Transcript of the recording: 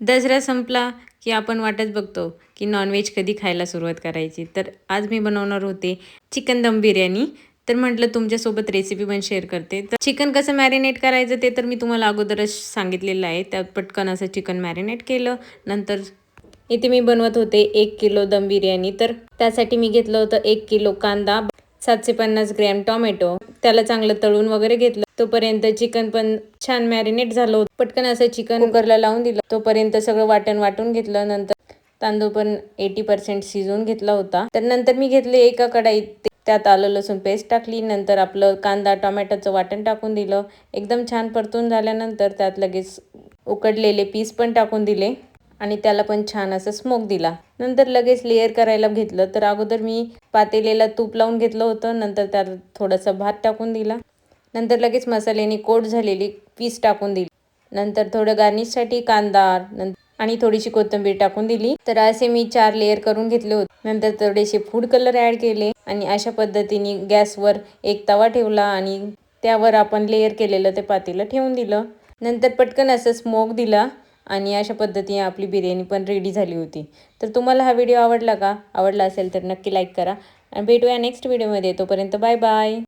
दसरा संपला की आपण वाटच बघतो की नॉनव्हेज कधी खायला सुरुवात करायची. तर आज मी बनवणार होते चिकन दम बिर्याणी. तर म्हटलं तुमच्यासोबत रेसिपी पण शेअर करते. तर चिकन कसं मॅरिनेट करायचं ते तर मी तुम्हाला अगोदरच सांगितलेलं आहे. त्यात पटकन असं चिकन मॅरिनेट केलं. नंतर इथे मी बनवत होते 1 किलो दम बिर्याणी. तर त्यासाठी मी घेतलं होतं 1 किलो कांदा, 750 ग्रॅम टोमॅटो. त्याला चांगलं तळून वगैरे घेतलं. तोपर्यंत चिकन पण छान मॅरिनेट झालं होतं. पटकन असं चिकन कुकरला लावून दिलं. तोपर्यंत सगळं वाटून घेतलं. नंतर तांदूळ पण 80% शिजवून घेतला होता. तर नंतर मी घेतले एका कढाईत, त्यात आलं लसूण पेस्ट टाकली. नंतर आपलं कांदा टोमॅटोचं वाटण टाकून दिलं. एकदम छान परतून झाल्यानंतर त्यात लगेच उकडलेले पीस पण टाकून दिले आणि त्याला पण छान असं स्मोक दिला. नंतर लगेच लेअर करायला घेतलं. तर अगोदर मी पातेल्याला तूप लावून घेतलं होतं. नंतर त्यात थोडासा भात टाकून दिला. नंतर लगेच मसाल्याने कोट झालेली पीस टाकून दिली. नंतर थोडं गार्निशसाठी कांदा आणि थोडीशी कोथिंबीर टाकून दिली. तर असे मी 4 लेअर करून घेतले होते. नंतर थोडेसे फूड कलर ॲड केले आणि अशा पद्धतीने गॅसवर एक तवा ठेवला आणि त्यावर आपण लेअर केलेलं ते पातेलं ठेवून दिलं. नंतर पटकन असं स्मोक दिला आणि अशा पद्धतीने आपली बिर्याणी पण रेडी झाली होती. तर तुम्हाला हा व्हिडिओ आवडला का? आवडला असेल तर नक्की लाईक करा आणि भेटूया नेक्स्ट व्हिडिओमध्ये. तोपर्यंत बाय बाय.